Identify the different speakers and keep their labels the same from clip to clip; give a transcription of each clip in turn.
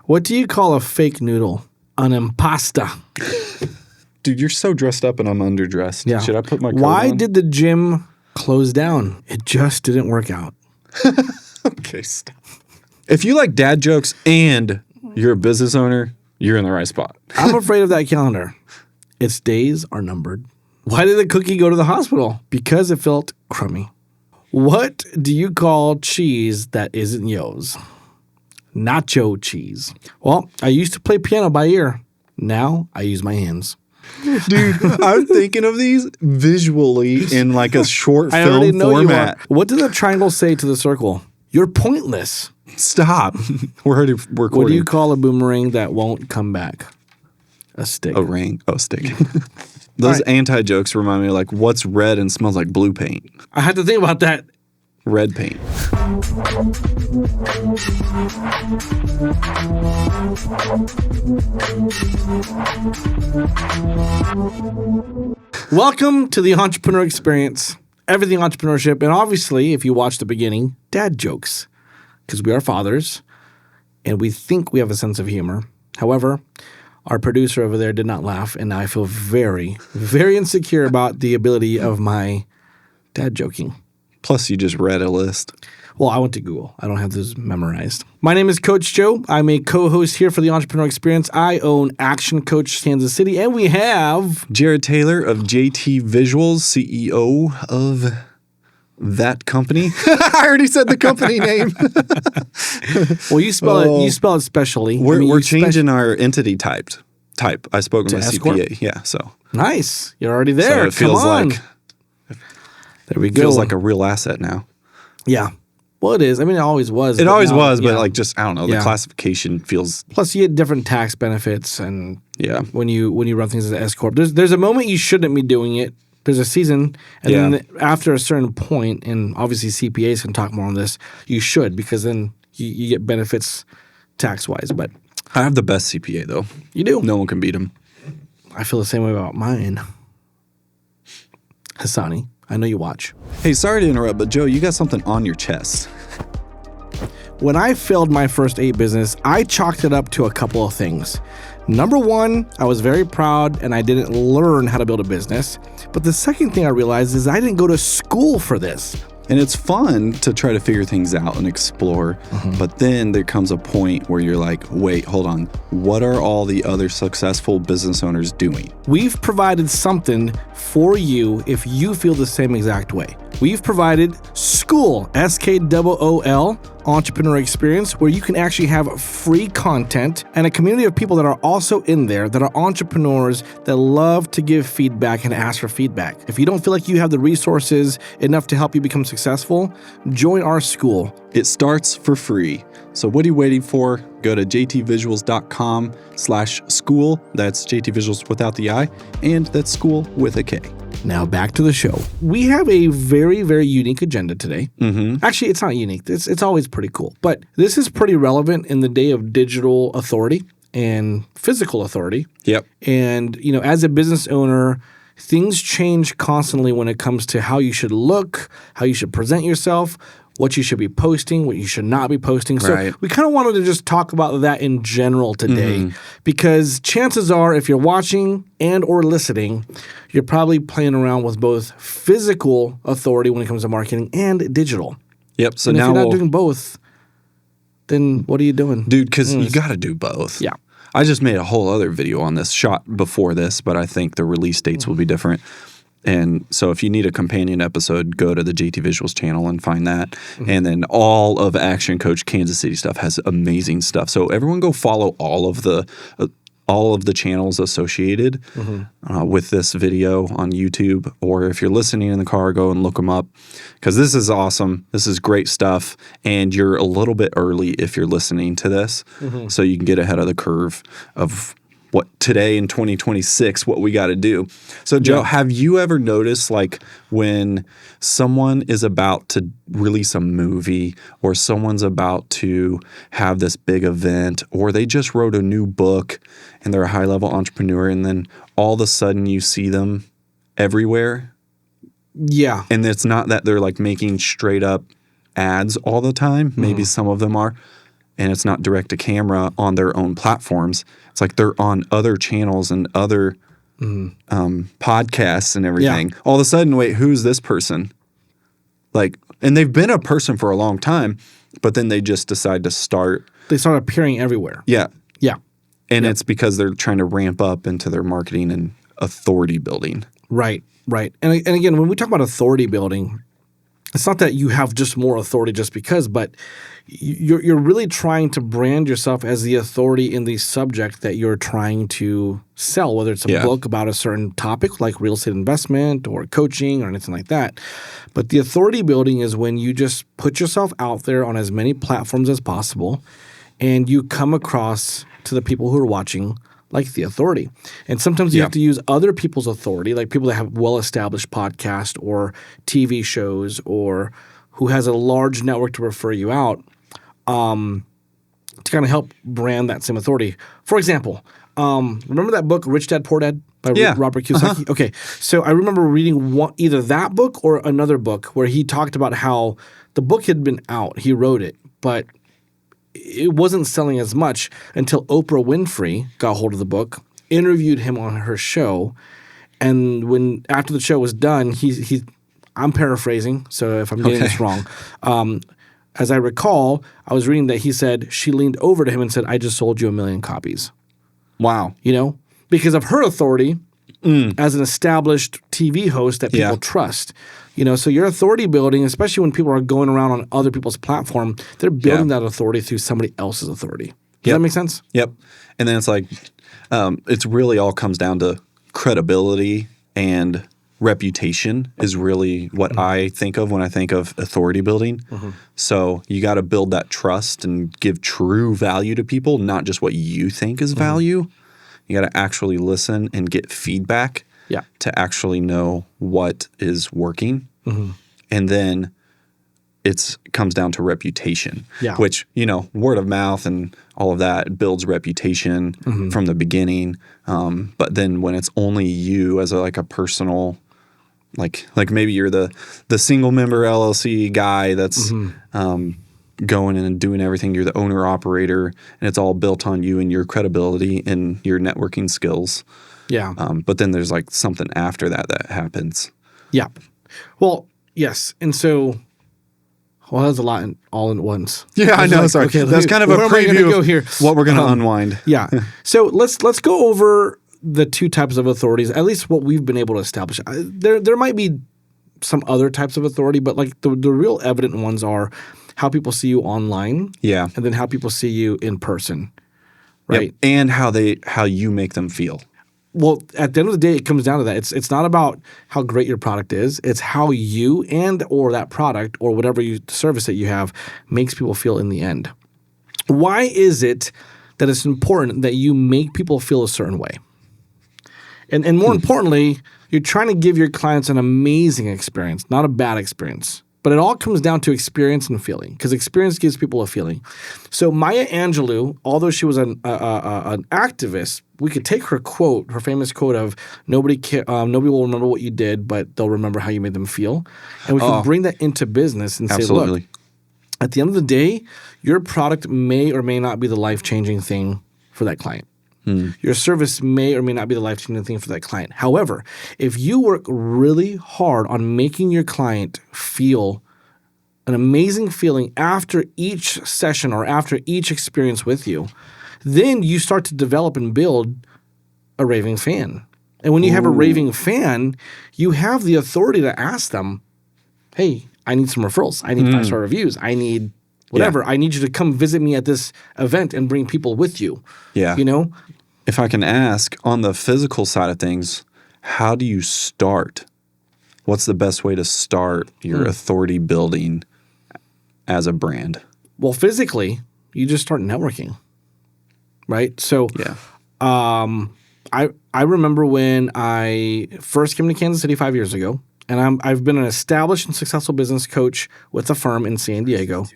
Speaker 1: What do you call a fake noodle? An impasta.
Speaker 2: Dude, you're so dressed up and I'm underdressed.
Speaker 1: Yeah.
Speaker 2: Should I put my coat
Speaker 1: Why
Speaker 2: on?
Speaker 1: did the gym close down? It just didn't work out.
Speaker 2: Okay, stop. If you like dad jokes and you're a business owner, you're in the right spot.
Speaker 1: I'm afraid of that calendar. Its days are numbered. Why did the cookie go to the hospital? Because it felt crummy. What do you call cheese that isn't yours? Nacho cheese. Well, I used to play piano by ear. Now I use my hands.
Speaker 2: Dude, I'm thinking of these visually in like a short
Speaker 1: I already
Speaker 2: film
Speaker 1: know
Speaker 2: format.
Speaker 1: you are. What did the triangle say to the circle? You're pointless.
Speaker 2: Stop. We're already recording.
Speaker 1: What do you call a boomerang that won't come back? A stick.
Speaker 2: A ring. Oh, stick. Those anti-jokes remind me of like, what's red and smells like blue paint?
Speaker 1: I had to think about that.
Speaker 2: Red paint.
Speaker 1: Welcome to the Entrepreneur Experience. Everything entrepreneurship. And obviously, if you watch the beginning, dad jokes. Because we are fathers and we think we have a sense of humor. However, our producer over there did not laugh. And now I feel very, very insecure about the ability of my dad joking.
Speaker 2: Plus, you just read a list.
Speaker 1: Well, I went to Google. I don't have this memorized. My name is Coach Joe. I'm a co-host here for the Entrepreneur Experience. I own ActionCOACH Kansas City, and we have
Speaker 2: Jared Taylor of JT Visuals, CEO of that company. I already said the company name.
Speaker 1: Well, you spell it. You spell it specially.
Speaker 2: We're changing our entity type. I spoke with my
Speaker 1: S-corp?
Speaker 2: CPA. Yeah, so
Speaker 1: Nice. You're already there.
Speaker 2: so it feels
Speaker 1: Come on.
Speaker 2: like
Speaker 1: There we go.
Speaker 2: feels like a real asset now.
Speaker 1: Yeah. Well, it is. I mean, it always was.
Speaker 2: It
Speaker 1: but
Speaker 2: always
Speaker 1: now-
Speaker 2: was, but
Speaker 1: yeah.
Speaker 2: like just I don't know. The
Speaker 1: Yeah.
Speaker 2: classification feels
Speaker 1: Plus, you get different tax benefits, and
Speaker 2: yeah.
Speaker 1: when you run things as an S corp, there's a moment you shouldn't be doing it. There's a season, and then after a certain point, and obviously CPAs can talk more on this. You should, because then you get benefits tax wise. But
Speaker 2: I have the best CPA though.
Speaker 1: you do.
Speaker 2: No one can beat him.
Speaker 1: I feel the same way about mine. Hassani, I know you watch.
Speaker 2: Hey, sorry to interrupt, but Joe, you got something on your chest.
Speaker 1: When I failed my first 8 business, I chalked it up to a couple of things. Number one, I was very proud and I didn't learn how to build a business. But the second thing I realized is I didn't go to school for this.
Speaker 2: And it's fun to try to figure things out and explore. But then there comes a point where you're like, wait, hold on. What are all the other successful business owners doing?
Speaker 1: We've provided something for you if you feel the same exact way. We've provided School, SKOOL, Entrepreneur Experience, where you can actually have free content and a community of people that are also in there that are entrepreneurs that love to give feedback and ask for feedback. If you don't feel like you have the resources enough to help you become successful, join our school.
Speaker 2: It starts for free. So what are you waiting for? Go to jtvisuals.com/school. That's JTVisuals without the I, and that's school with a K.
Speaker 1: Now back to the show. We have a very, very unique agenda today. Actually, it's not unique. It's always pretty cool. But this is pretty relevant in the day of digital authority and physical authority.
Speaker 2: Yep.
Speaker 1: And, you know, as a business owner, things change constantly when it comes to how you should look, how you should present yourself, what you should be posting, what you should not be posting. So
Speaker 2: Right.
Speaker 1: we kind of wanted to just talk about that in general today because chances are if you're watching and or listening, you're probably playing around with both physical authority when it comes to marketing and digital.
Speaker 2: Yep. So
Speaker 1: And if
Speaker 2: now
Speaker 1: you're not doing both, then what are you doing?
Speaker 2: dude, because you got to do both.
Speaker 1: Yeah.
Speaker 2: I just made a whole other video on this shot before this, but I think the release dates will be different. And so if you need a companion episode, go to the JT Visuals channel and find that. And then all of ActionCOACH Kansas City stuff has amazing stuff. So everyone go follow all of the channels associated with this video on YouTube. Or if you're listening in the car, go and look them up because this is awesome. This is great stuff. And you're a little bit early if you're listening to this. So you can get ahead of the curve of what today in 2026, what we got to do. So Joe, have you ever noticed like when someone is about to release a movie or someone's about to have this big event or they just wrote a new book and they're a high level entrepreneur and then all of a sudden you see them everywhere?
Speaker 1: Yeah.
Speaker 2: And it's not that they're like making straight up ads all the time. Maybe some of them are. and it's not direct to camera on their own platforms. It's like they're on other channels and other podcasts and everything.
Speaker 1: Yeah.
Speaker 2: All of a sudden, wait, who's this person? Like, and they've been a person for a long time, but then they just decide to start.
Speaker 1: They start appearing everywhere.
Speaker 2: Yeah.
Speaker 1: Yeah.
Speaker 2: And it's because they're trying to ramp up into their marketing and authority building.
Speaker 1: Right. And again, when we talk about authority building, it's not that you have just more authority just because, but you're really trying to brand yourself as the authority in the subject that you're trying to sell, whether it's a book about a certain topic like real estate investment or coaching or anything like that. But the authority building is when you just put yourself out there on as many platforms as possible and you come across to the people who are watching like the authority. And sometimes you have to use other people's authority, like people that have well-established podcasts or TV shows or who has a large network to refer you out to kind of help brand that same authority. For example, remember that book, Rich Dad, Poor Dad by Robert Kiyosaki? Okay. So I remember reading either that book or another book where he talked about how the book had been out. He wrote it, but it wasn't selling as much until Oprah Winfrey got hold of the book, interviewed him on her show, and after the show was done, I'm paraphrasing, so if I'm getting this wrong, as I recall, I was reading that he said she leaned over to him and said, "I just sold you 1 million copies."
Speaker 2: Wow.
Speaker 1: Because of her authority as an established TV host that people trust. So your authority building, especially when people are going around on other people's platform, they're building that authority through somebody else's authority. Does that make sense?
Speaker 2: Yep. And then it's like it's really all comes down to credibility and reputation is really what I think of when I think of authority building. So you got to build that trust and give true value to people, not just what you think is value. You got to actually listen and get feedback to actually know what is working. And then it comes down to reputation, which, word of mouth and all of that builds reputation from the beginning. But then when it's only you as a personal, like maybe you're the single member LLC guy that's going in and doing everything. You're the owner operator, and it's all built on you and your credibility and your networking skills. Yeah. But then there's something after that happens.
Speaker 1: Yeah. Well, yes. And so, that's a lot all in once.
Speaker 2: Yeah, I know. Sorry. Okay, that's kind of a preview of what we're going to unwind.
Speaker 1: Yeah. So let's go over the two types of authorities, at least what we've been able to establish. There might be some other types of authority, but the real evident ones are how people see you online, and then how people see you in person, right?
Speaker 2: Yep. And how you make them feel.
Speaker 1: Well, at the end of the day, it comes down to that. It's not about how great your product is. It's how you or that product or whatever service that you have makes people feel in the end. Why is it that it's important that you make people feel a certain way? And more importantly, you're trying to give your clients an amazing experience, not a bad experience. But it all comes down to experience and feeling, because experience gives people a feeling. So Maya Angelou, although she was an activist, we could take her quote, her famous quote of nobody will remember what you did, but they'll remember how you made them feel. And we can bring that into business and say, look, at the end of the day, your product may or may not be the life-changing thing for that client. Your service may or may not be the life-changing thing for that client. However, if you work really hard on making your client feel an amazing feeling after each session or after each experience with you, then you start to develop and build a raving fan. And when you have a raving fan, you have the authority to ask them, hey, I need some referrals. I need 5-star reviews. I need whatever. I need you to come visit me at this event and bring people with you. Yeah.
Speaker 2: If I can ask, on the physical side of things, how do you start? What's the best way to start your authority building as a brand?
Speaker 1: Well, physically, you just start networking, right? So I remember when I first came to Kansas City 5 years ago, and I've been an established and successful business coach with a firm in San Diego.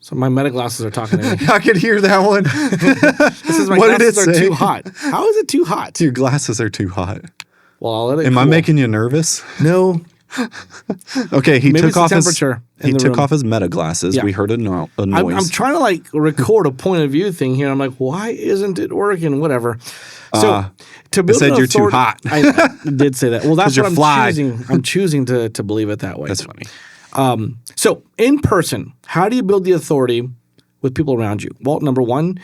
Speaker 1: So my meta glasses are talking to me.
Speaker 2: I could hear that one.
Speaker 1: This is my glasses are too hot. How is it too hot?
Speaker 2: Your glasses are too hot.
Speaker 1: Well, I'll let it
Speaker 2: Am I making you nervous?
Speaker 1: No.
Speaker 2: Okay, he
Speaker 1: Maybe
Speaker 2: took
Speaker 1: it's the
Speaker 2: off his
Speaker 1: temperature in
Speaker 2: he
Speaker 1: the
Speaker 2: took
Speaker 1: room.
Speaker 2: off his meta glasses.
Speaker 1: Yeah.
Speaker 2: We heard a noise.
Speaker 1: I'm trying to like record a point of view thing here. I'm like, why isn't it working? Whatever. So to build
Speaker 2: said
Speaker 1: an
Speaker 2: you're too
Speaker 1: authority-
Speaker 2: hot.
Speaker 1: I did say that. Well, that's
Speaker 2: 'Cause
Speaker 1: what
Speaker 2: you're fly.
Speaker 1: I'm choosing to believe it that way.
Speaker 2: That's funny.
Speaker 1: So in person, how do you build the authority with people around you? Well, number one,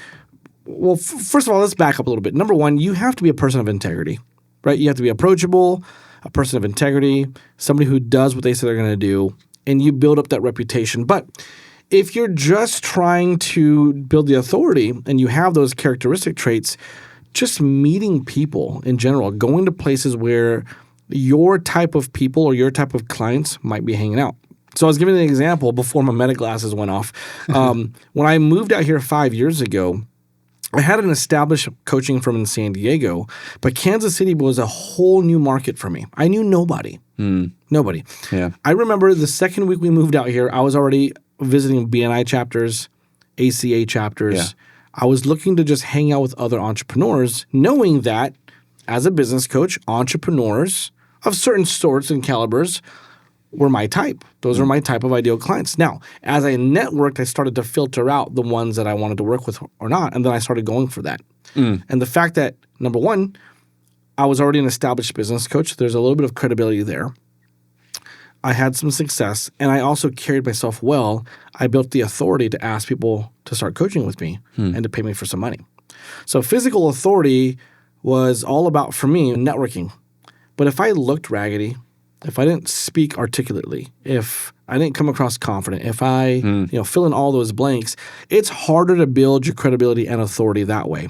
Speaker 1: first of all, let's back up a little bit. Number one, you have to be a person of integrity, right? You have to be approachable, a person of integrity, somebody who does what they say they're going to do, and you build up that reputation. But if you're just trying to build the authority and you have those characteristic traits, just meeting people in general, going to places where your type of people or your type of clients might be hanging out. So I was giving an example before my meta glasses went off. When I moved out here 5 years ago, I had an established coaching firm in San Diego, but Kansas City was a whole new market for me. I knew nobody. Nobody.
Speaker 2: Yeah.
Speaker 1: I remember the second week we moved out here, I was already visiting BNI chapters, ACA chapters.
Speaker 2: Yeah.
Speaker 1: I was looking to just hang out with other entrepreneurs, knowing that as a business coach, entrepreneurs of certain sorts and calibers were my type. Those are my type of ideal clients. Now, as I networked, I started to filter out the ones that I wanted to work with or not, and then I started going for that. And the fact that, number one, I was already an established business coach, there's a little bit of credibility there. I had some success, and I also carried myself well. I built the authority to ask people to start coaching with me and to pay me for some money. So physical authority was all about, for me, networking. But if I looked raggedy, if I didn't speak articulately, if I didn't come across confident, if I fill in all those blanks, it's harder to build your credibility and authority that way.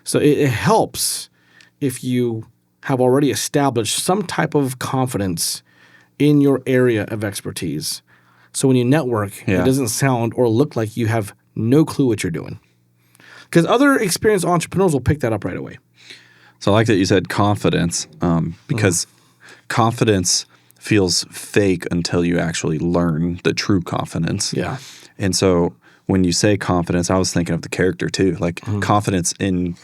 Speaker 1: So it helps if you have already established some type of confidence in your area of expertise. So when you network, it doesn't sound or look like you have no clue what you're doing. Because other experienced entrepreneurs will pick that up right away.
Speaker 2: So I like that you said confidence, because confidence feels fake until you actually learn the true confidence.
Speaker 1: Yeah.
Speaker 2: And so when you say confidence, I was thinking of the character too, like confidence in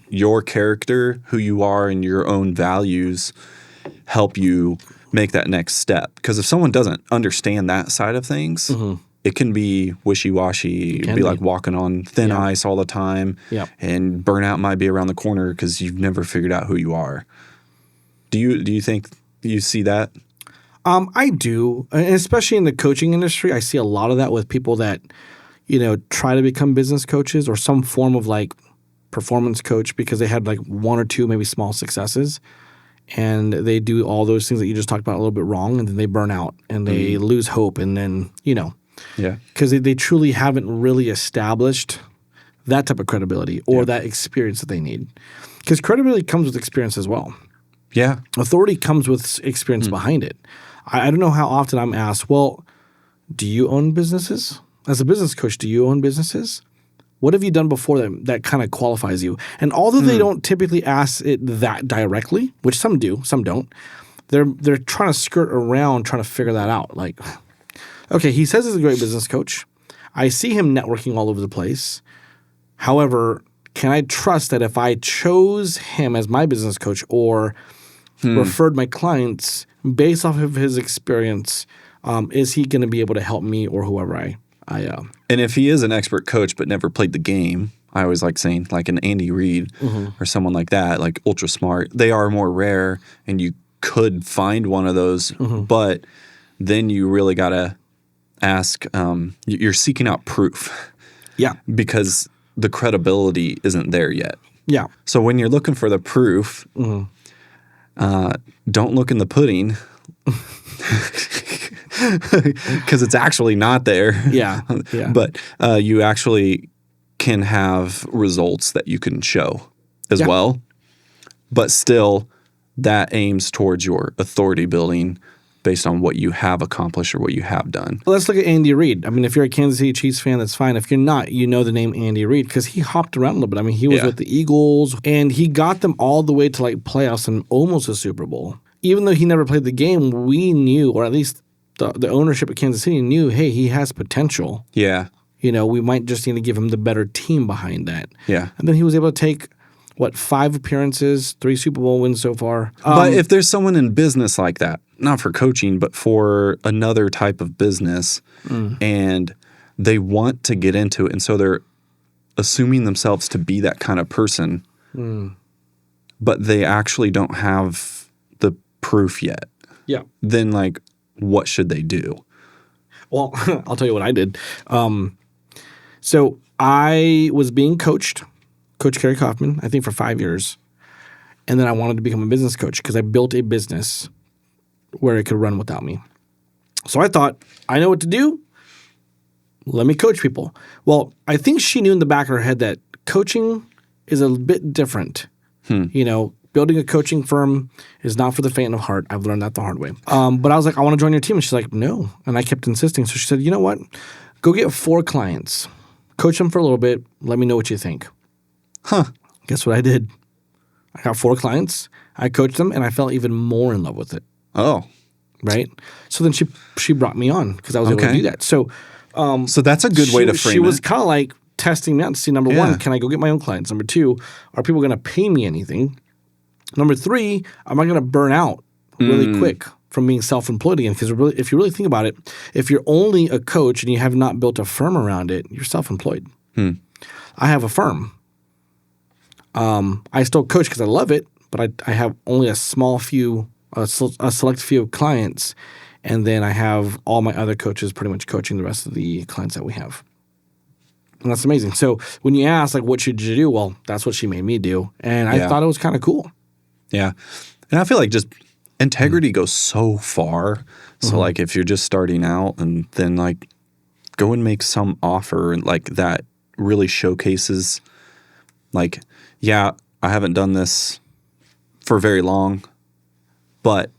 Speaker 2: your character, who you are, and your own values help you make that next step. Because if someone doesn't understand that side of things, it can be wishy-washy. It'd be like walking on thin ice all the time.
Speaker 1: Yep.
Speaker 2: And burnout might be around the corner because you've never figured out who you are. Do you think you see that?
Speaker 1: I do, and especially in the coaching industry, I see a lot of that with people that, try to become business coaches or some form of like performance coach because they had like one or two maybe small successes, and they do all those things that you just talked about a little bit wrong, and then they burn out and they lose hope, and then because they truly haven't really established that type of credibility or that experience that they need. Because credibility comes with experience as well.
Speaker 2: Yeah.
Speaker 1: Authority comes with experience behind it. I don't know how often I'm asked, well, do you own businesses? As a business coach, do you own businesses? What have you done before that kind of qualifies you? And although they don't typically ask it that directly, which some do, some don't, they're trying to skirt around trying to figure that out. Like, okay, he says he's a great business coach. I see him networking all over the place. However, can I trust that if I chose him as my business coach or referred my clients based off of his experience, is he going to be able to help me or whoever I
Speaker 2: And if he is an expert coach but never played the game, I always like saying like an Andy Reid or someone like that, like ultra smart, they are more rare and you could find one of those, but then you really got to ask, you're seeking out proof.
Speaker 1: Yeah.
Speaker 2: Because the credibility isn't there yet.
Speaker 1: Yeah.
Speaker 2: So when you're looking for the proof, don't look in the pudding because it's actually not there.
Speaker 1: Yeah. Yeah.
Speaker 2: But you actually can have results that you can show as well. But still, that aims towards your authority building based on what you have accomplished or what you have done.
Speaker 1: Well, let's look at Andy Reid. I mean, if you're a Kansas City Chiefs fan, that's fine. If you're not, you know the name Andy Reid because he hopped around a little bit. I mean, he was with the Eagles, and he got them all the way to like playoffs and almost a Super Bowl. Even though he never played the game, we knew, or at least the ownership at Kansas City knew, hey, he has potential.
Speaker 2: Yeah.
Speaker 1: We might just need to give him the better team behind that.
Speaker 2: Yeah.
Speaker 1: And then he was able to take, 5 appearances, 3 Super Bowl wins so far.
Speaker 2: But if there's someone in business like that, not for coaching, but for another type of business, and they want to get into it, and so they're assuming themselves to be that kind of person, but they actually don't have the proof yet.
Speaker 1: Yeah.
Speaker 2: Then, like, what should they do?
Speaker 1: Well, I'll tell you what I did. So I was being coached, Coach Kerry Kaufman, I think for 5 years. And then I wanted to become a business coach because I built a business where it could run without me. So I thought, I know what to do. Let me coach people. Well, I think she knew in the back of her head that coaching is a bit different. You know, building a coaching firm is not for the faint of heart. I've learned that the hard way. But I was like, I want to join your team. And she's like, no. And I kept insisting. So she said, you know what? Go get 4 clients. Coach them for a little bit. Let me know what you think. Guess what I did? I got 4 clients. I coached them, and I fell even more in love with it.
Speaker 2: Oh.
Speaker 1: Right? So then she brought me on because I was able to do that. So
Speaker 2: that's a good way to frame it.
Speaker 1: She was kind of like testing me out to see, number one, can I go get my own clients? Number 2, are people going to pay me anything? Number 3, am I going to burn out really quick from being self-employed again? Because really, if you really think about it, if you're only a coach and you have not built a firm around it, you're self-employed. I have a firm. I still coach because I love it, but I have only a select few of clients, and then I have all my other coaches pretty much coaching the rest of the clients that we have. And that's amazing. So when you ask, like, what should you do? Well, that's what she made me do. And I thought it was kind of cool.
Speaker 2: Yeah. And I feel like just integrity goes so far. So, like, if you're just starting out and then, like, go and make some offer like that really showcases, like, yeah, I haven't done this for very long, but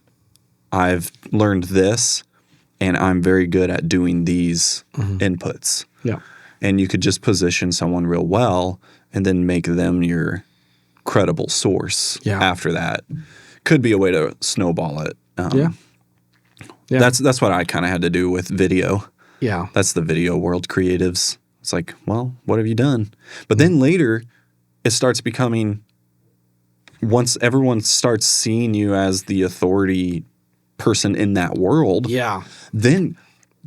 Speaker 2: I've learned this and I'm very good at doing these inputs. Yeah. And you could just position someone real well and then make them your credible source after that. Could be a way to snowball it. That's what I kind of had to do with video. Yeah. That's the video world creatives. It's like, well, what have you done? But then later it starts becoming, once everyone starts seeing you as the authority person in that world, then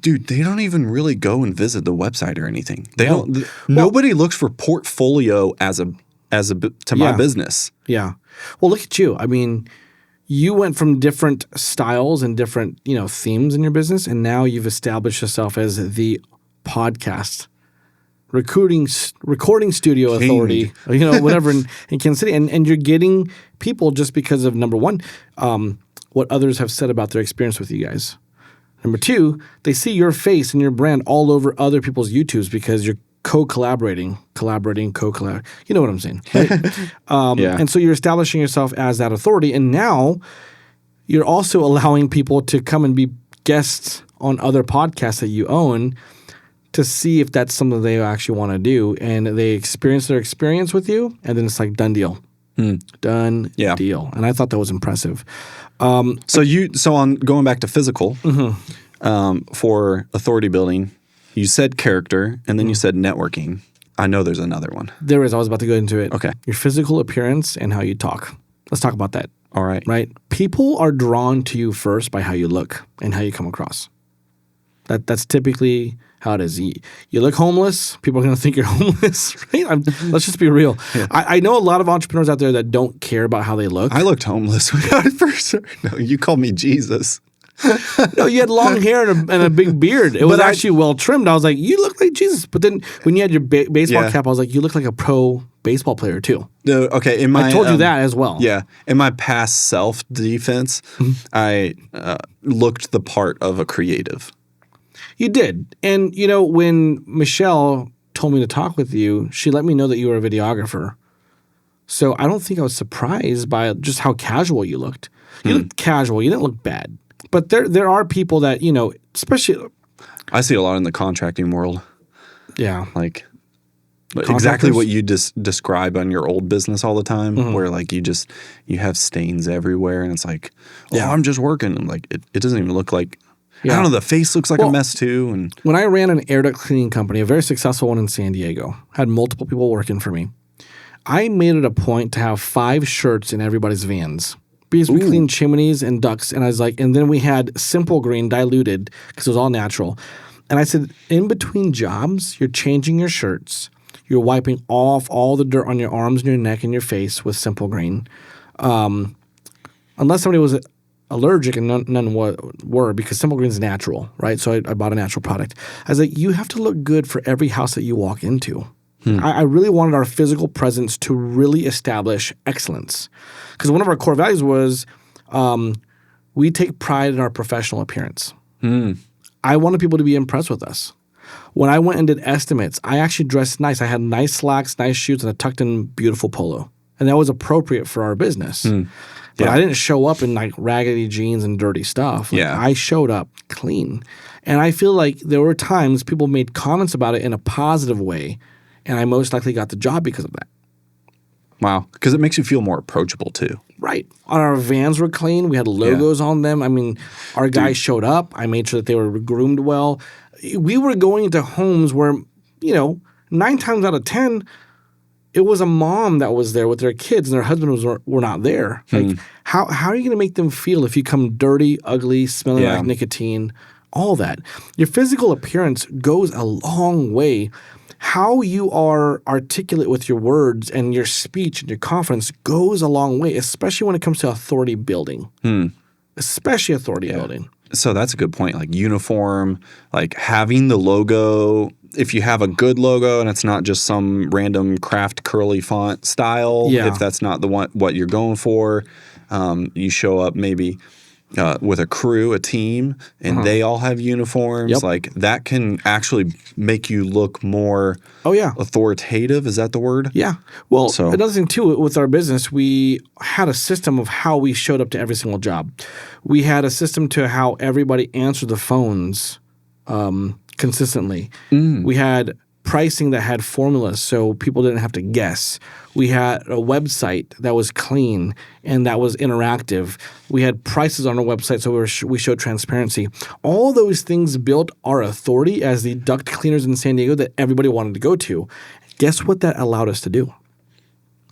Speaker 2: dude, they don't even really go and visit the website or anything. They don't. Nobody looks for portfolio as to my business. Yeah.
Speaker 1: Well, look at you. I mean, you went from different styles and different, themes in your business, and now you've established yourself as the podcast recording studio authority, whatever in Kansas City, and you're getting people just because of, number one, what others have said about their experience with you guys. Number 2, they see your face and your brand all over other people's YouTubes because you're co-collaborating. You know what I'm saying, right? And so you're establishing yourself as that authority, and now you're also allowing people to come and be guests on other podcasts that you own to see if that's something they actually want to do, and they experience their experience with you, and then it's like done deal. Done deal. And I thought that was impressive.
Speaker 2: So on going back to physical, for authority building, you said character, and then you said networking. I know there's another one.
Speaker 1: There is. I was about to go into it.
Speaker 2: Okay.
Speaker 1: Your physical appearance and how you talk. Let's talk about that.
Speaker 2: All right.
Speaker 1: Right? People are drawn to you first by how you look and how you come across. That's typically how it is. You look homeless, people are going to think you're homeless, right? Let's just be real. Yeah. I know a lot of entrepreneurs out there that don't care about how they look.
Speaker 2: I looked homeless when I first heard. No, you called me Jesus.
Speaker 1: No, you had long hair and a big beard. It was actually well trimmed. I was like, you look like Jesus. But then when you had your baseball cap, I was like, you look like a pro baseball player too.
Speaker 2: No, okay.
Speaker 1: I told you that as well.
Speaker 2: Yeah. In my past self-defense, I looked the part of a creative.
Speaker 1: You did. And, when Michelle told me to talk with you, she let me know that you were a videographer. So I don't think I was surprised by just how casual you looked. You looked casual. You didn't look bad. But there are people that, especially.
Speaker 2: I see a lot in the contracting world.
Speaker 1: Yeah.
Speaker 2: Like exactly what you describe on your old business all the time, where like you have stains everywhere and it's like, I'm just working. And like it doesn't even look like. I don't know, the face looks like a mess too. And
Speaker 1: when I ran an air duct cleaning company, a very successful one in San Diego, had multiple people working for me, I made it a point to have 5 shirts in everybody's vans Because we cleaned chimneys and ducts, and I was like, and then we had Simple Green diluted because it was all natural. And I said, in between jobs, you're changing your shirts, you're wiping off all the dirt on your arms and your neck and your face with Simple Green. Unless somebody was allergic, and none were, because Simple Green is natural, right? So I bought a natural product. I was like, you have to look good for every house that you walk into. I really wanted our physical presence to really establish excellence. Because one of our core values was we take pride in our professional appearance. I wanted people to be impressed with us. When I went and did estimates, I actually dressed nice. I had nice slacks, nice shoes, and a tucked-in beautiful polo. And that was appropriate for our business. But I didn't show up in like raggedy jeans and dirty stuff. Like, I showed up clean. And I feel like there were times people made comments about it in a positive way, and I most likely got the job because of that.
Speaker 2: Wow. Because it makes you feel more approachable too.
Speaker 1: Right. Our vans were clean. We had logos on them. I mean, our guys showed up. I made sure that they were groomed well. We were going into homes where, 9 times out of 10, it was a mom that was there with their kids and their husband were not there. Like, how are you going to make them feel if you come dirty, ugly, smelling like nicotine, all that? Your physical appearance goes a long way. How you are articulate with your words and your speech and your confidence goes a long way, especially when it comes to authority building. Especially authority building.
Speaker 2: So that's a good point. Like uniform, like having the logo. If you have a good logo and it's not just some random craft curly font style, if that's not the one what you're going for, you show up maybe with a crew, a team, and they all have uniforms. Like that can actually make you look more authoritative. Is that the word?
Speaker 1: Yeah. Well, another thing too, with our business, we had a system of how we showed up to every single job. We had a system to how everybody answered the phones consistently. We had pricing that had formulas so people didn't have to guess. We had a website that was clean and that was interactive. We had prices on our website so we showed transparency. All those things built our authority as the duct cleaners in San Diego that everybody wanted to go to. Guess what that allowed us to do?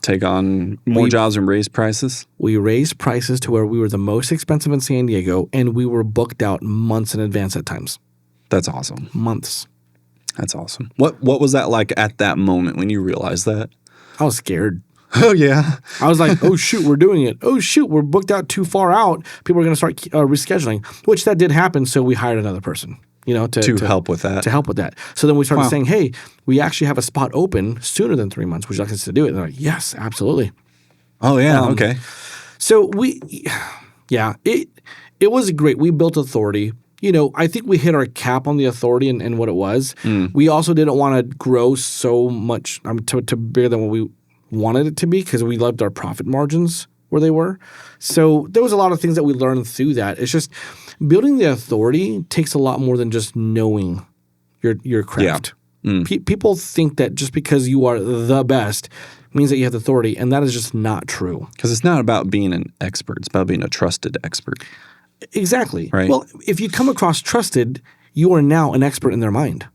Speaker 2: Take on more jobs and raise prices?
Speaker 1: We raised prices to where we were the most expensive in San Diego, and we were booked out months in advance at times.
Speaker 2: That's awesome.
Speaker 1: Months.
Speaker 2: That's awesome. What was that like at that moment when you realized that?
Speaker 1: I was scared.
Speaker 2: Oh, yeah.
Speaker 1: I was like, oh, shoot, we're doing it. Oh, shoot, we're booked out too far out. People are going to start rescheduling, which that did happen. So we hired another person, to
Speaker 2: help with that.
Speaker 1: To help with that. So then we started saying, hey, we actually have a spot open sooner than 3 months. Would you like us to do it? And they're like, yes, absolutely.
Speaker 2: Oh, yeah. Okay.
Speaker 1: So it was great. We built authority. I think we hit our cap on the authority and what it was. We also didn't want to grow so much to bigger than what we wanted it to be because we loved our profit margins where they were. So there was a lot of things that we learned through that. It's just building the authority takes a lot more than just knowing your craft. People think that just because you are the best means that you have the authority, and that is just not true.
Speaker 2: Because it's not about being an expert. It's about being a trusted expert.
Speaker 1: Exactly.
Speaker 2: Right.
Speaker 1: Well, if you come across trusted, you are now an expert in their mind.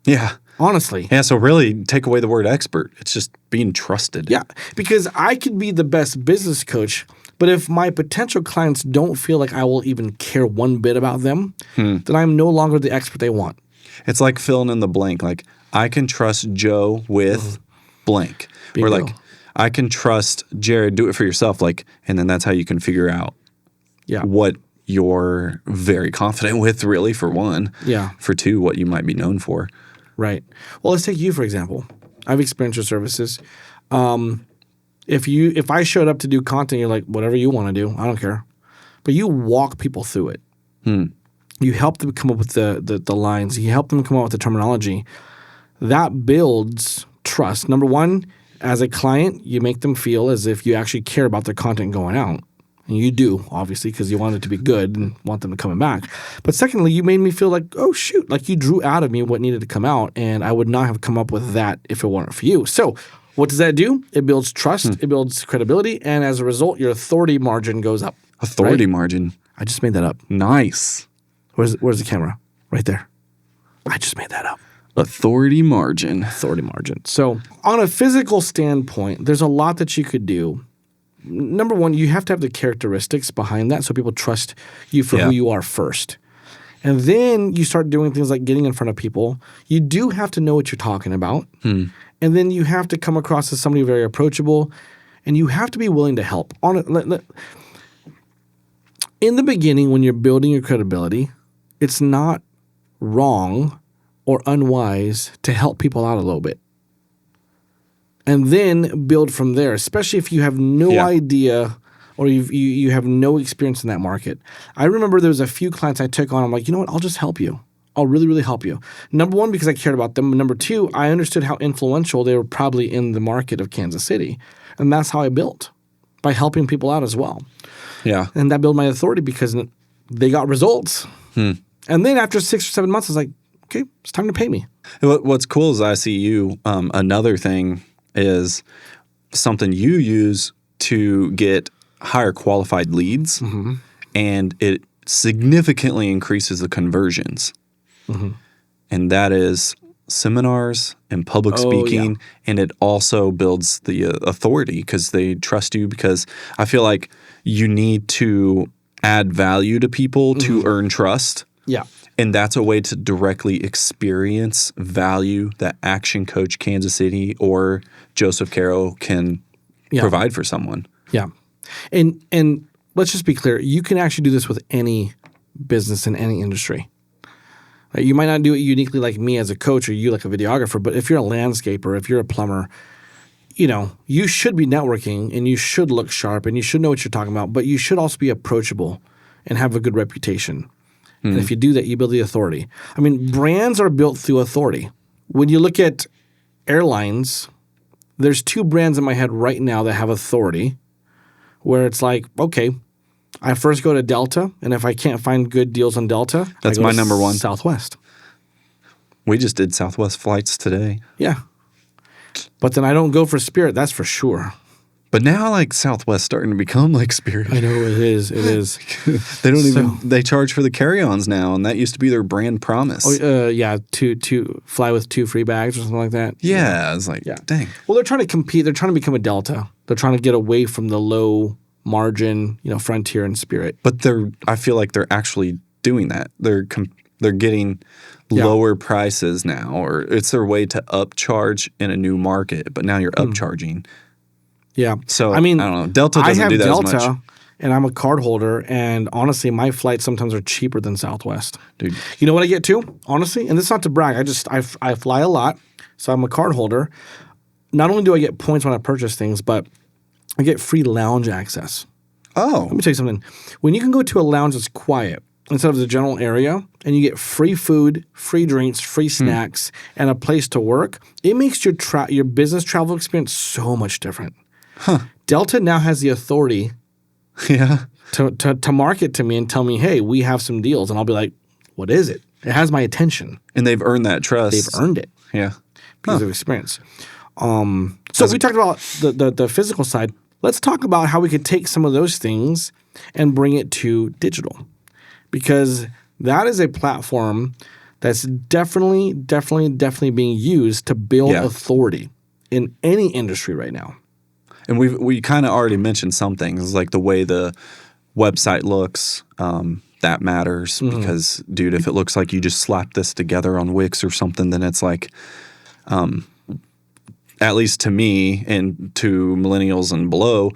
Speaker 2: Yeah.
Speaker 1: Honestly.
Speaker 2: Yeah, so really take away the word expert. It's just being trusted.
Speaker 1: Yeah, because I could be the best business coach, but if my potential clients don't feel like I will even care one bit about them, then I'm no longer the expert they want.
Speaker 2: It's like filling in the blank. Like, I can trust Joe with blank.
Speaker 1: Bingo.
Speaker 2: Or like, I can trust Jared, do it for yourself. Like, and then that's how you can figure out what you're very confident with, really, for one.
Speaker 1: Yeah.
Speaker 2: For two, what you might be known for.
Speaker 1: Right. Well, let's take you, for example. I've experienced your services. If I showed up to do content, you're like, whatever you want to do, I don't care. But you walk people through it. You help them come up with the lines. You help them come up with the terminology. That builds trust. Number one, as a client, you make them feel as if you actually care about their content going out. And you do, obviously, because you want it to be good and want them to come back. But secondly, you made me feel like, oh, shoot, like you drew out of me what needed to come out, and I would not have come up with that if it weren't for you. So what does that do? It builds trust. It builds credibility. And as a result, your authority margin goes up.
Speaker 2: Authority margin.
Speaker 1: I just made that up.
Speaker 2: Nice.
Speaker 1: Where's the camera? Right there. I just made that up.
Speaker 2: Authority margin.
Speaker 1: Authority margin. So on a physical standpoint, there's a lot that you could do. number one, you have to have the characteristics behind that so people trust you for who you are first. And then you start doing things like getting in front of people. You do have to know what you're talking about. And then you have to come across as somebody very approachable. And you have to be willing to help. In the beginning, when you're building your credibility, it's not wrong or unwise to help people out a little bit. And then build from there, especially if you have no idea or you have no experience in that market. I remember there was a few clients I took on. I'm like, you know what? I'll just help you. I'll really, really help you. Number one, because I cared about them. Number two, I understood how influential they were probably in the market of Kansas City. And that's how I built, by helping people out as well.
Speaker 2: Yeah.
Speaker 1: And that built my authority because they got results. And then after 6 or 7 months, I was like, okay, it's time to pay me.
Speaker 2: What's cool is I see you. Another thing is something you use to get higher qualified leads, and it significantly increases the conversions. And that is seminars and public speaking, and it also builds the authority because they trust you, because I feel like you need to add value to people to earn trust.
Speaker 1: Yeah.
Speaker 2: And that's a way to directly experience value that ActionCOACH Kansas City or Joseph Caro can provide for someone.
Speaker 1: Yeah. And let's just be clear. You can actually do this with any business in any industry. You might not do it uniquely like me as a coach or you like a videographer, but if you're a landscaper, if you're a plumber, you should be networking and you should look sharp and you should know what you're talking about, but you should also be approachable and have a good reputation. And if you do that, you build the authority. I mean, brands are built through authority. When you look at airlines, there's 2 brands in my head right now that have authority where it's like, okay, I first go to Delta, and if I can't find good deals on Delta,
Speaker 2: that's
Speaker 1: I go
Speaker 2: my
Speaker 1: to
Speaker 2: number one.
Speaker 1: Southwest.
Speaker 2: We just did Southwest flights today.
Speaker 1: Yeah. But then I don't go for Spirit, that's for sure.
Speaker 2: But now, like, Southwest starting to become like Spirit.
Speaker 1: I know it is. It is.
Speaker 2: They don't they charge for the carry-ons now, and that used to be their brand promise.
Speaker 1: To fly with 2 free bags or something like that.
Speaker 2: Yeah, it's like, dang.
Speaker 1: Well, they're trying to compete. They're trying to become a Delta. They're trying to get away from the low margin, Frontier and Spirit.
Speaker 2: But I feel like they're actually doing that. They're getting lower prices now, or it's their way to upcharge in a new market. But now you're upcharging.
Speaker 1: Yeah.
Speaker 2: So I don't know. Delta doesn't do that as much. I have Delta,
Speaker 1: and I'm a card holder, and honestly, my flights sometimes are cheaper than Southwest.
Speaker 2: Dude,
Speaker 1: you know what I get too? Honestly, and this is not to brag. I fly a lot, so I'm a card holder. Not only do I get points when I purchase things, but I get free lounge access.
Speaker 2: Oh.
Speaker 1: Let me tell you something. When you can go to a lounge that's quiet instead of the general area, and you get free food, free drinks, free snacks, and a place to work, it makes your business travel experience so much different. Delta now has the authority to market to me and tell me, hey, we have some deals. And I'll be like, what is it? It has my attention.
Speaker 2: And they've earned that trust.
Speaker 1: They've earned it.
Speaker 2: Yeah.
Speaker 1: Because of experience. So we talked about the physical side. Let's talk about how we could take some of those things and bring it to digital. Because that is a platform that's definitely being used to build authority in any industry right now.
Speaker 2: And we kind of already mentioned some things, like the way the website looks. That matters because, dude, if it looks like you just slapped this together on Wix or something, then it's like, at least to me and to millennials and below,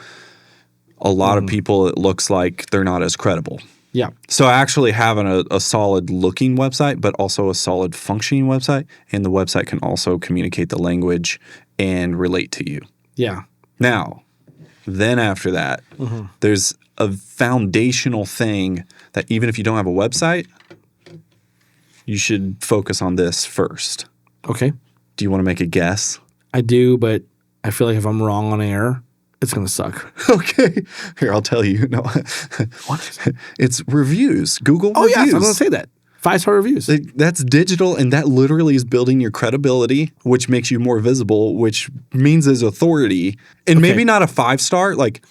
Speaker 2: a lot of people, it looks like they're not as credible.
Speaker 1: Yeah.
Speaker 2: So actually having a solid looking website, but also a solid functioning website, and the website can also communicate the language and relate to you.
Speaker 1: Yeah.
Speaker 2: Now, then after that, there's a foundational thing that even if you don't have a website, you should focus on this first.
Speaker 1: Okay.
Speaker 2: Do you want to make a guess?
Speaker 1: I do, but I feel like if I'm wrong on air, it's going to suck.
Speaker 2: Okay. Here, I'll tell you. No.
Speaker 1: What is it?
Speaker 2: It's reviews. Google reviews.
Speaker 1: Oh, yes. I was going to say that. 5-star reviews.
Speaker 2: That's digital, and that literally is building your credibility, which makes you more visible, which means there's authority. And maybe not a 5-star. Like,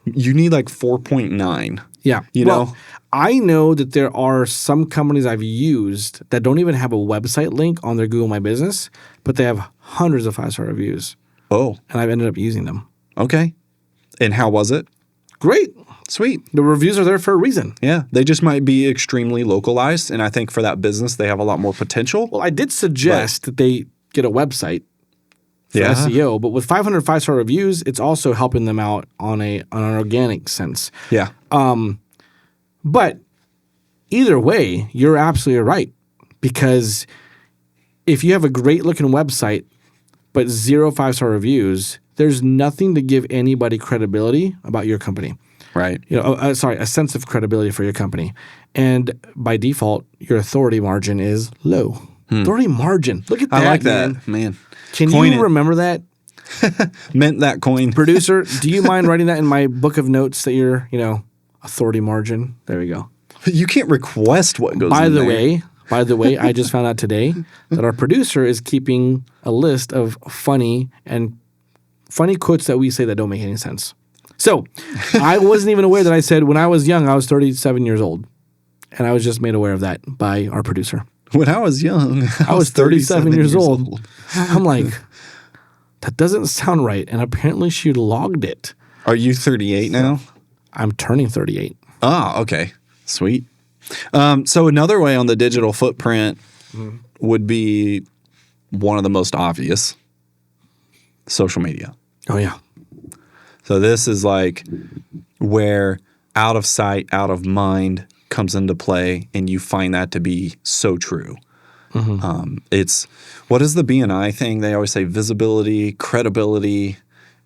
Speaker 2: you need like 4.9.
Speaker 1: Yeah.
Speaker 2: You know?
Speaker 1: I know that there are some companies I've used that don't even have a website link on their Google My Business, but they have hundreds of 5-star reviews.
Speaker 2: Oh.
Speaker 1: And I've ended up using them.
Speaker 2: Okay. And how was it?
Speaker 1: Great.
Speaker 2: Sweet.
Speaker 1: The reviews are there for a reason.
Speaker 2: Yeah. They just might be extremely localized. And I think for that business, they have a lot more potential.
Speaker 1: Well, I did suggest that they get a website for SEO, but with 500 5-star reviews, it's also helping them out on an organic sense.
Speaker 2: Yeah.
Speaker 1: But either way, you're absolutely right. Because if you have a great looking website, but 0 5-star reviews, there's nothing to give anybody credibility about your company.
Speaker 2: Right.
Speaker 1: A sense of credibility for your company. And by default, your authority margin is low. Authority margin. Look at that,
Speaker 2: I like
Speaker 1: man.
Speaker 2: that, man.
Speaker 1: Can
Speaker 2: Coin
Speaker 1: you
Speaker 2: it.
Speaker 1: remember that?
Speaker 2: Mint that coin.
Speaker 1: Producer, do you mind writing that in my book of notes that you're, authority margin? There we go.
Speaker 2: You can't request what goes
Speaker 1: By
Speaker 2: in
Speaker 1: the
Speaker 2: there.
Speaker 1: way, I just found out today that our producer is keeping a list of funny quotes that we say that don't make any sense. So I wasn't even aware that I said when I was young, I was 37 years old. And I was just made aware of that by our producer.
Speaker 2: When I was young,
Speaker 1: I was 37 years old. I'm like, that doesn't sound right. And apparently she logged it.
Speaker 2: Are you 38 now?
Speaker 1: I'm turning 38.
Speaker 2: Ah, okay. Sweet. So another way on the digital footprint would be one of the most obvious, social media.
Speaker 1: Oh, yeah.
Speaker 2: So this is like where out of sight, out of mind comes into play, and you find that to be so true. It's, what is the BNI thing? They always say visibility, credibility,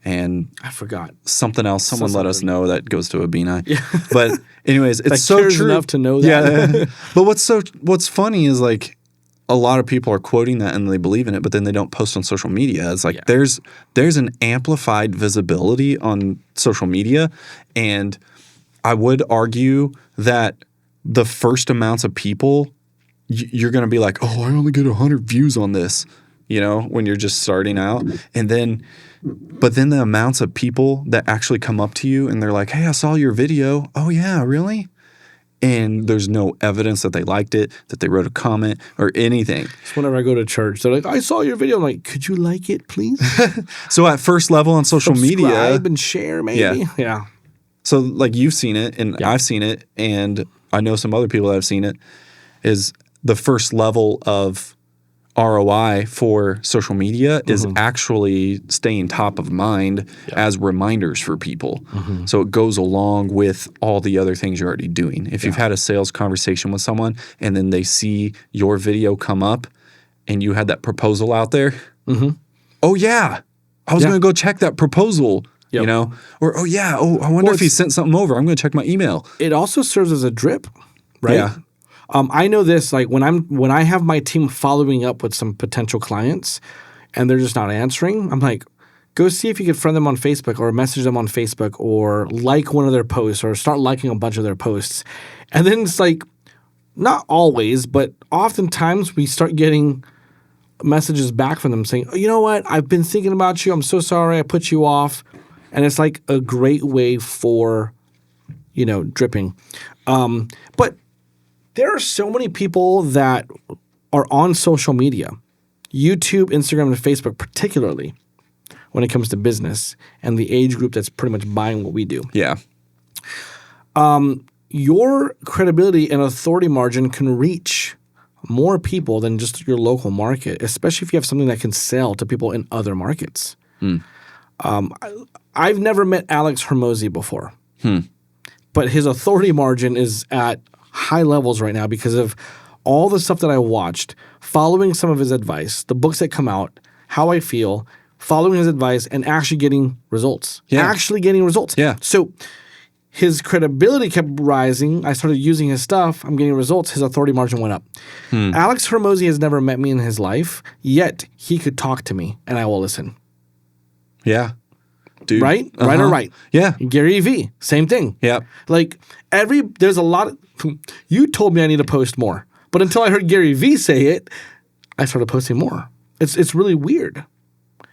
Speaker 2: and
Speaker 1: I forgot.
Speaker 2: something else. Someone let us know that goes to a BNI.
Speaker 1: Yeah.
Speaker 2: But anyways, it's
Speaker 1: That
Speaker 2: so
Speaker 1: cares
Speaker 2: true.
Speaker 1: enough to know that.
Speaker 2: Yeah. But what's funny is like a lot of people are quoting that and they believe in it, but then they don't post on social media. It's like there's an amplified visibility on social media, and I would argue that the first amounts of people, you're going to be like, oh, I only get 100 views on this, when you're just starting out. But then the amounts of people that actually come up to you and they're like, hey, I saw your video. Oh, yeah, really? And there's no evidence that they liked it, that they wrote a comment or anything.
Speaker 1: Just whenever I go to church, they're like, I saw your video. I'm like, could you like it, please?
Speaker 2: So at first level on social media.
Speaker 1: Subscribe and share, maybe. Yeah.
Speaker 2: So like you've seen it and I've seen it and I know some other people that have seen it, is the first level of ROI for social media is actually staying top of mind as reminders for people. So it goes along with all the other things you're already doing. If you've had a sales conversation with someone and then they see your video come up and you had that proposal out there, oh yeah, I was going to go check that proposal. Or I wonder if he sent something over. I'm going to check my email.
Speaker 1: It also serves as a drip, right?
Speaker 2: Yeah.
Speaker 1: I know this, like when I have my team following up with some potential clients and they're just not answering, I'm like, go see if you can friend them on Facebook or message them on Facebook or like one of their posts or start liking a bunch of their posts. And then it's like, not always, but oftentimes we start getting messages back from them saying, oh, you know what? I've been thinking about you. I'm so sorry I put you off. And it's like a great way for, dripping. But there are so many people that are on social media, YouTube, Instagram, and Facebook particularly, when it comes to business and the age group that's pretty much buying what we do.
Speaker 2: Yeah.
Speaker 1: Your credibility and authority margin can reach more people than just your local market, especially if you have something that can sell to people in other markets. I've never met Alex Hormozi before, but his authority margin is at high levels right now because of all the stuff that I watched, following some of his advice, the books that come out, how I feel, following his advice, and actually getting results. Yeah. So his credibility kept rising. I started using his stuff. I'm getting results. His authority margin went up. Alex Hormozi has never met me in his life, yet he could talk to me, and I will listen.
Speaker 2: Yeah. Dude.
Speaker 1: Right? Right or right?
Speaker 2: Yeah.
Speaker 1: Gary V, same thing.
Speaker 2: Yeah.
Speaker 1: Like there's a lot of, you told me I need to post more, but until I heard Gary V say it, I started posting more. It's really weird.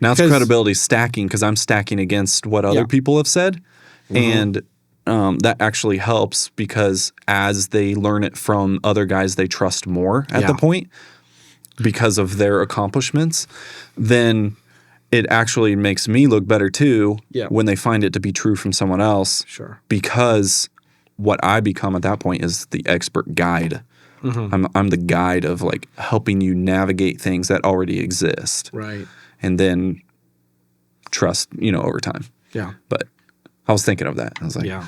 Speaker 2: Now it's credibility stacking because I'm stacking against what other people have said. And that actually helps because as they learn it from other guys they trust more at the point because of their accomplishments, then it actually makes me look better too
Speaker 1: Yeah.
Speaker 2: when they find it to be true from someone else.
Speaker 1: Sure.
Speaker 2: Because what I become at that point is the expert guide. I'm the guide of like helping you navigate things that already exist.
Speaker 1: Right.
Speaker 2: And then trust, over time.
Speaker 1: Yeah.
Speaker 2: But I was thinking of that. I was like,
Speaker 1: Yeah.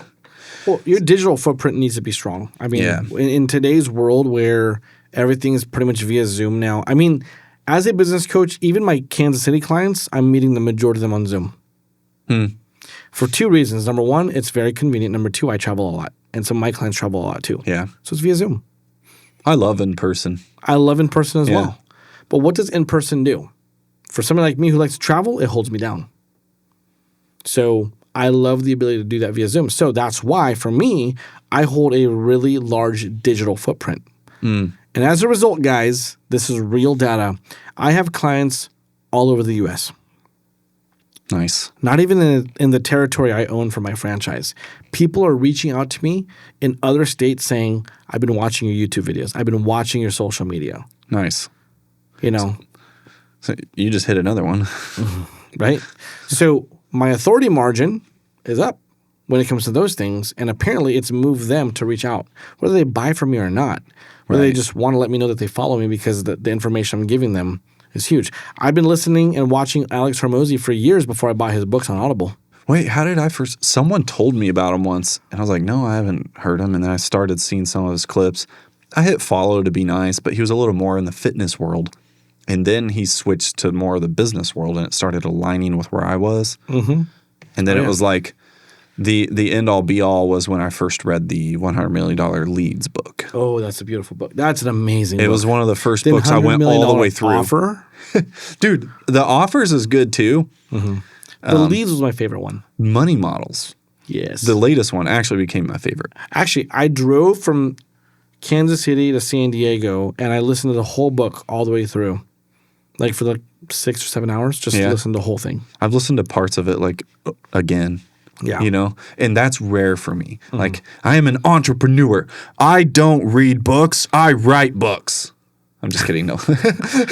Speaker 1: Well, your digital footprint needs to be strong. I mean,
Speaker 2: Yeah.
Speaker 1: in today's world where everything is pretty much via Zoom now, I mean, as a business coach, even my Kansas City clients, I'm meeting the majority of them on Zoom. For two reasons. Number one, it's very convenient. Number two, I travel a lot. And some of my clients travel a lot too.
Speaker 2: Yeah.
Speaker 1: So it's via Zoom.
Speaker 2: I love in person.
Speaker 1: I love in person as
Speaker 2: Yeah.
Speaker 1: well. But what does in person do? For somebody like me who likes to travel, it holds me down. So I love the ability to do that via Zoom. So that's why, for me, I hold a really large digital footprint. And as a result, guys, this is real data. I have clients all over the U.S.
Speaker 2: Nice.
Speaker 1: Not even in the territory I own for my franchise. People are reaching out to me in other states saying, I've been watching your YouTube videos. I've been watching your social media.
Speaker 2: Nice.
Speaker 1: So
Speaker 2: you just hit another one.
Speaker 1: Right? So my authority margin is up when it comes to those things. And apparently it's moved them to reach out, whether they buy from me or not, whether they just want to let me know that they follow me because the information I'm giving them is huge. I've been listening and watching Alex Hormozy for years before I bought his books on Audible.
Speaker 2: Wait, how did I first? Someone told me about him once, and I was like, no, I haven't heard him. And then I started seeing some of his clips. I hit follow to be nice, but he was a little more in the fitness world. And then he switched to more of the business world, and it started aligning with where I was. And then it was like the end all be all was when I first read the $100 Million Leads book.
Speaker 1: Oh, that's a beautiful book. That's an amazing book.
Speaker 2: It was one of the first books I went all the way through.
Speaker 1: Offer?
Speaker 2: Dude, the offers is good too.
Speaker 1: The Leads was my favorite one.
Speaker 2: Money Models.
Speaker 1: Yes.
Speaker 2: The latest one actually became my favorite.
Speaker 1: Actually, I drove from Kansas City to San Diego, and I listened to the whole book all the way through. Like for 6 or 7 hours, just to listen to the whole thing.
Speaker 2: I've listened to parts of it like again.
Speaker 1: Yeah.
Speaker 2: And that's rare for me. Like, I am an entrepreneur. I don't read books. I write books. I'm just kidding. No.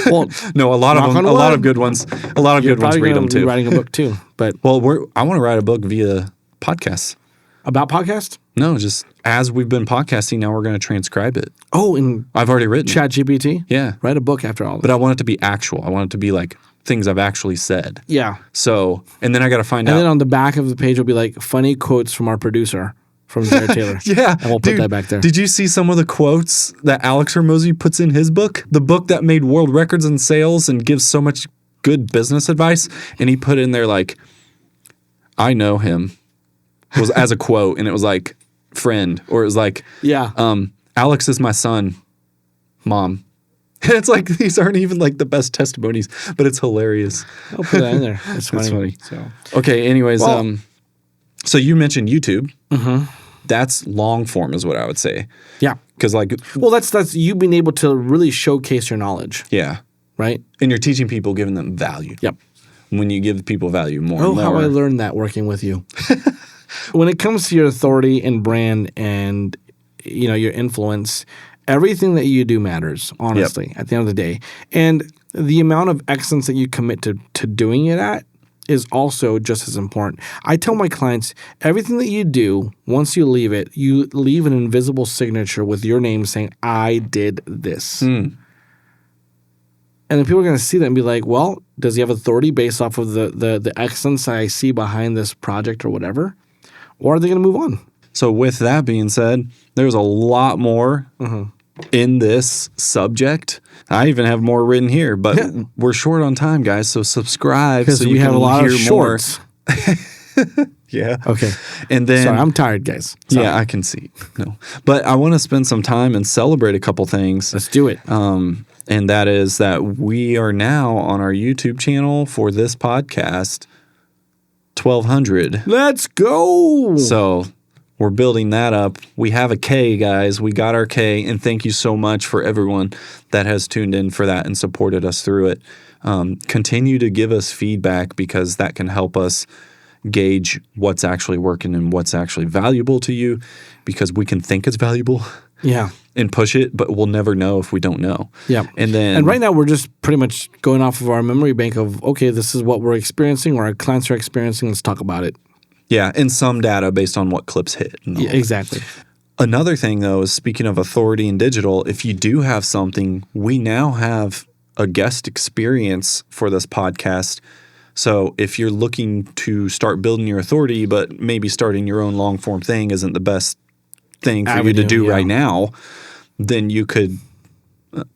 Speaker 1: Well,
Speaker 2: no, a lot of good ones. A lot of good ones read them too.
Speaker 1: You're writing a book too. But
Speaker 2: well, I want to write a book via podcasts.
Speaker 1: About podcast?
Speaker 2: No, just as we've been podcasting, now we're going to transcribe it.
Speaker 1: Oh, and
Speaker 2: I've already written it.
Speaker 1: ChatGPT?
Speaker 2: Yeah.
Speaker 1: Write a book after all this.
Speaker 2: But I want it to be actual. I want it to be like things I've actually said.
Speaker 1: Yeah.
Speaker 2: So, and then I got to find out.
Speaker 1: And then on the back of the page will be like funny quotes from our producer, from Jared Taylor.
Speaker 2: Yeah.
Speaker 1: And we'll put that back there.
Speaker 2: Did you see some of the quotes that Alex Hormozy puts in his book? The book that made world records in sales and gives so much good business advice. And he put in there like, I know him. It was as a quote. And it was like, friend. Or it was like, Alex is my son, mom. And it's like, these aren't even like the best testimonies, but it's hilarious.
Speaker 1: I'll put that in there. It's funny.
Speaker 2: It's funny.
Speaker 1: So.
Speaker 2: Okay, anyways, so you mentioned YouTube. That's long form is what I would say.
Speaker 1: Yeah.
Speaker 2: Because like...
Speaker 1: Well, that's you being able to really showcase your knowledge.
Speaker 2: Yeah.
Speaker 1: Right?
Speaker 2: And you're teaching people, giving them value.
Speaker 1: Yep.
Speaker 2: When you give people value more and more.
Speaker 1: How I learned that working with you. When it comes to your authority and brand and your influence, everything that you do matters, honestly, at the end of the day. And the amount of excellence that you commit to doing it at is also just as important. I tell my clients, everything that you do, once you leave it, you leave an invisible signature with your name saying, I did this. And then people are going to see that and be like, well, does he have authority based off of the excellence I see behind this project or whatever? Or are they going to move on?
Speaker 2: So with that being said, there's a lot more in this subject. I even have more written here, but we're short on time, guys. So subscribe so you can hear shorts. More. Yeah.
Speaker 1: Okay.
Speaker 2: And then,
Speaker 1: sorry, I'm tired, guys. Sorry.
Speaker 2: Yeah, I can see. No, but I want to spend some time and celebrate a couple things.
Speaker 1: Let's do it.
Speaker 2: And that is that we are now on our YouTube channel for this podcast, 1,200.
Speaker 1: Let's go.
Speaker 2: So we're building that up. We have a K, guys. We got our K, and thank you so much for everyone that has tuned in for that and supported us through it. Continue to give us feedback because that can help us gauge what's actually working and what's actually valuable to you because we can think it's valuable.
Speaker 1: Yeah.
Speaker 2: and push it, but we'll never know if we don't know.
Speaker 1: Yeah. And right now we're just pretty much going off of our memory bank of, okay, this is what we're experiencing or our clients are experiencing. Let's talk about it.
Speaker 2: Yeah, and some data based on what clips hit.
Speaker 1: Yeah, exactly.
Speaker 2: Another thing, though, is speaking of authority in digital, if you do have something, we now have a guest experience for this podcast. So if you're looking to start building your authority, but maybe starting your own long form thing isn't the best thing for you to do right now, then you could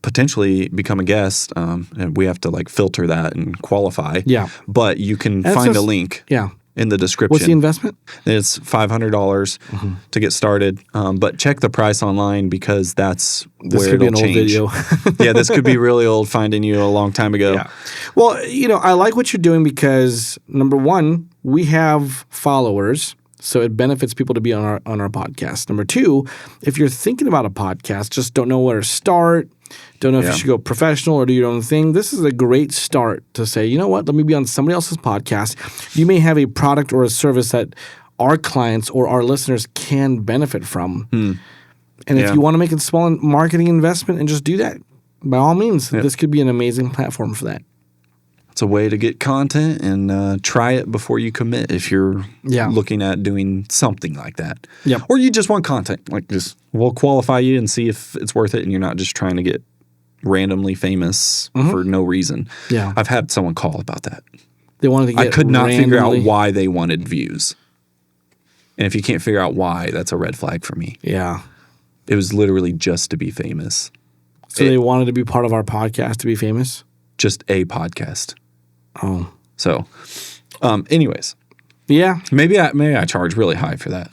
Speaker 2: potentially become a guest. And we have to like filter that and qualify.
Speaker 1: Yeah.
Speaker 2: But you can find a link.
Speaker 1: Yeah.
Speaker 2: In the description.
Speaker 1: What's the investment?
Speaker 2: It's $500 to get started. But check the price online because that's where it'll change.
Speaker 1: This could be an old video.
Speaker 2: Yeah, this could be really old, finding you a long time ago.
Speaker 1: Yeah. Well, I like what you're doing because, number one, we have followers, so it benefits people to be on our podcast. Number two, if you're thinking about a podcast, just don't know where to start, don't know if you should go professional or do your own thing, this is a great start to say, you know what, let me be on somebody else's podcast. You may have a product or a service that our clients or our listeners can benefit from. And if you want to make a small marketing investment and just do that, by all means, this could be an amazing platform for that.
Speaker 2: It's a way to get content and try it before you commit if you're looking at doing something like that.
Speaker 1: Yep.
Speaker 2: Or you just want content. Like we'll qualify you and see if it's worth it and you're not just trying to get randomly famous for no reason.
Speaker 1: Yeah.
Speaker 2: I've had someone call about that.
Speaker 1: They wanted to get
Speaker 2: I could not figure out why they wanted views. And if you can't figure out why, that's a red flag for me.
Speaker 1: Yeah.
Speaker 2: It was literally just to be famous.
Speaker 1: So they wanted to be part of our podcast to be famous?
Speaker 2: Just a podcast.
Speaker 1: Oh.
Speaker 2: So, anyways.
Speaker 1: Yeah.
Speaker 2: Maybe I charge really high for that.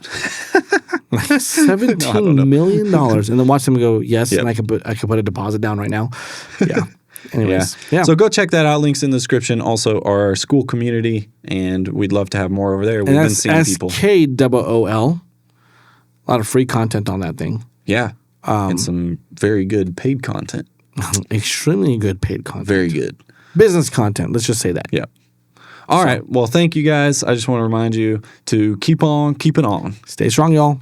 Speaker 1: Like $17 million. And then watch them go, yes, and I could put a deposit down right now. Yeah. Anyways. Yeah.
Speaker 2: So go check that out. Links in the description. Also our school community, and we'd love to have more over there. We've been seeing people.
Speaker 1: SKOOL. A lot of free content on that thing.
Speaker 2: Yeah. And some very good paid content.
Speaker 1: Extremely good paid content.
Speaker 2: Very good.
Speaker 1: Business content. Let's just say that.
Speaker 2: Yeah. All right. Well, thank you guys. I just want to remind you to keep on keeping on.
Speaker 1: Stay strong, y'all.